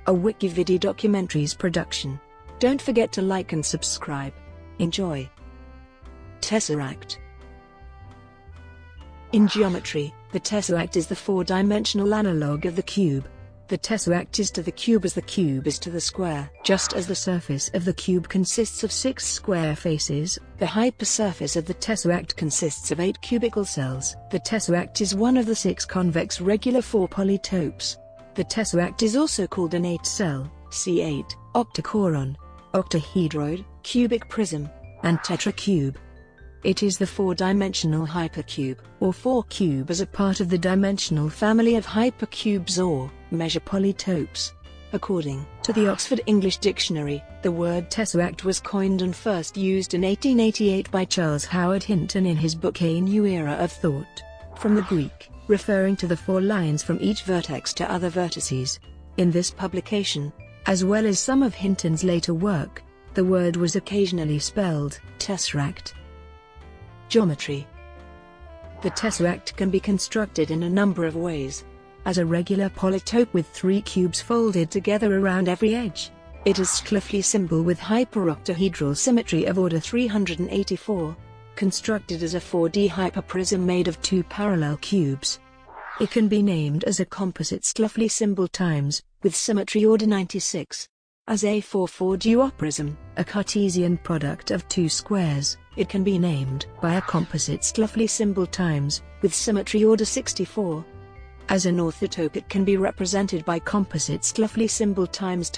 a Wikividi Documentaries production. Don't forget to like and subscribe. Enjoy. Tesseract. In geometry, the tesseract is the four-dimensional analog of the cube. The tesseract is to the cube as the cube is to the square. Just as the surface of the cube consists of 6 square faces, the hypersurface of the tesseract consists of 8 cubical cells. The tesseract is one of the 6 convex regular 4 polytopes. The tesseract is also called an 8-cell, C8, octacoron, octahedroid, cubic prism, and tetracube. It is the 4-dimensional hypercube, or 4-cube, as a part of the dimensional family of hypercubes or measure polytopes. According to the Oxford English Dictionary, the word tesseract was coined and first used in 1888 by Charles Howard Hinton in his book A New Era of Thought, from the Greek, referring to the 4 lines from each vertex to other vertices. In this publication, as well as some of Hinton's later work, the word was occasionally spelled tesseract. Geometry. The tesseract can be constructed in a number of ways. As a regular polytope with 3 cubes folded together around every edge, it is Schläfli symbol with hyperoctahedral symmetry of order 384, constructed as a 4D hyperprism made of 2 parallel cubes. It can be named as a composite Schläfli symbol times, with symmetry order 96. As a 4-4 duoprism, a Cartesian product of 2 squares, it can be named by a composite Schläfli symbol times, with symmetry order 64. As an orthotope it can be represented by composite Schläfli symbol times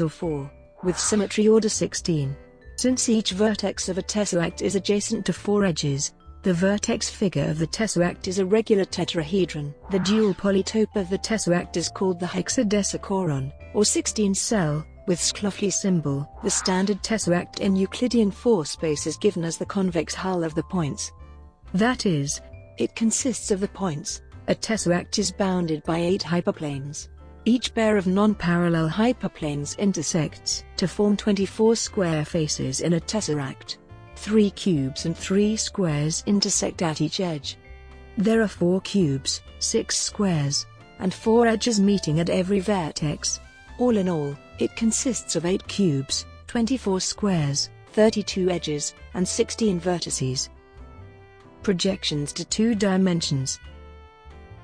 or 4, with symmetry order 16. Since each vertex of a tesseract is adjacent to 4 edges, the vertex figure of the tesseract is a regular tetrahedron. The dual polytope of the tesseract is called the hexadecicoron, or 16-cell, with Schläfli symbol. The standard tesseract in Euclidean 4 space is given as the convex hull of the points. That is, it consists of the points. A tesseract is bounded by 8 hyperplanes. Each pair of non-parallel hyperplanes intersects to form 24 square faces in a tesseract. 3 cubes and 3 squares intersect at each edge. There are 4 cubes, 6 squares, and 4 edges meeting at every vertex. All in all, it consists of 8 cubes, 24 squares, 32 edges, and 16 vertices. Projections to 2 dimensions.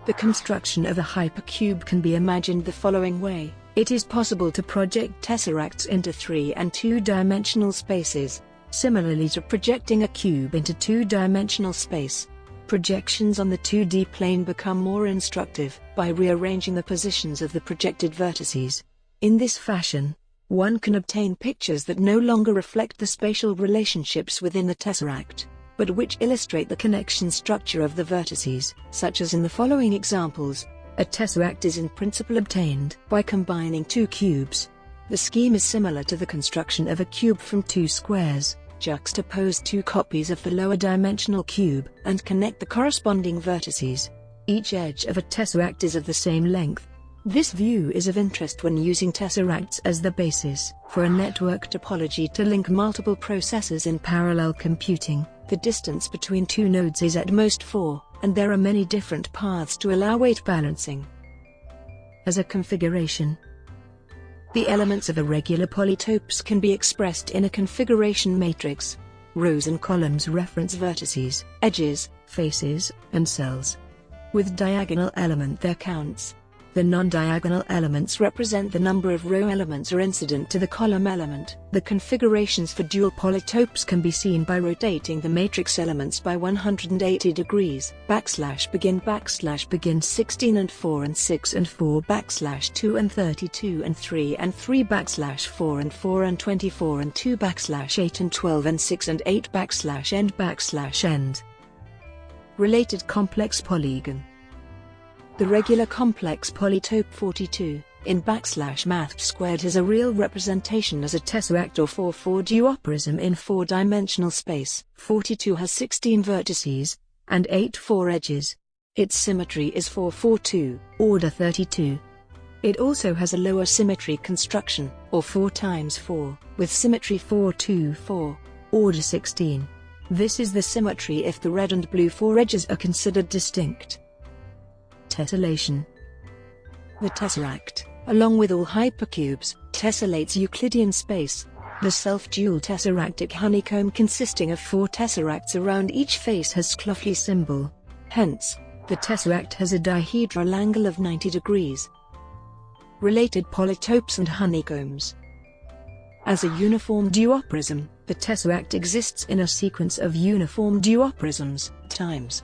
The construction of a hypercube can be imagined the following way. It is possible to project tesseracts into 3- and 2-dimensional spaces, similarly to projecting a cube into 2-dimensional space. Projections on the 2D plane become more instructive by rearranging the positions of the projected vertices. In this fashion, one can obtain pictures that no longer reflect the spatial relationships within the tesseract, but which illustrate the connection structure of the vertices, such as in the following examples. A tesseract is in principle obtained by combining 2 cubes. The scheme is similar to the construction of a cube from 2 squares. Juxtapose 2 copies of the lower dimensional cube and connect the corresponding vertices. Each edge of a tesseract is of the same length. This view is of interest when using tesseracts as the basis for a network topology to link multiple processors in parallel computing. The distance between 2 nodes is at most 4, and there are many different paths to allow weight balancing. As a configuration, the elements of irregular polytopes can be expressed in a configuration matrix. Rows and columns reference vertices, edges, faces, and cells. With diagonal element their counts. The non-diagonal elements represent the number of row elements are incident to the column element. The configurations for dual polytopes can be seen by rotating the matrix elements by 180 degrees. \begin 16 and 4 and 6 and 4 \2 and 32 and 3 and 3 \4 and 4 and 24 and 2 \8 and 12 and 6 and 8 \end. Related complex polygon. The regular complex polytope 42, in \math² has a real representation as a tesseract or 4-4 duoprism in 4-dimensional space. 42 has 16 vertices, and 8 4 edges. Its symmetry is 4-4-2, order 32. It also has a lower symmetry construction, or 4 times 4, with symmetry 4-2-4, order 16. This is the symmetry if the red and blue 4 edges are considered distinct. Tessellation. The tesseract Along with all hypercubes, tessellates Euclidean space. The self-dual tesseractic honeycomb consisting of 4 tesseracts around each face has Clauffy symbol. Hence, the tesseract has a dihedral angle of 90 degrees. Related polytopes and honeycombs. As a uniform duoprism, the tesseract exists in a sequence of uniform duoprisms, times.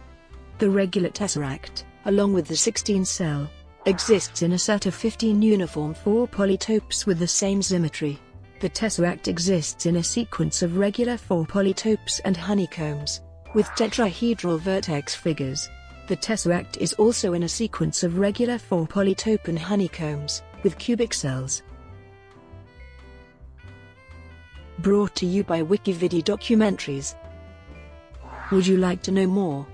The regular tesseract, along with the 16-cell, exists in a set of 15 uniform 4 polytopes with the same symmetry. The tesseract exists in a sequence of regular 4 polytopes and honeycombs, with tetrahedral vertex figures. The tesseract is also in a sequence of regular 4 polytope and honeycombs, with cubic cells. Brought to you by Wikividi Documentaries. Would you like to know more?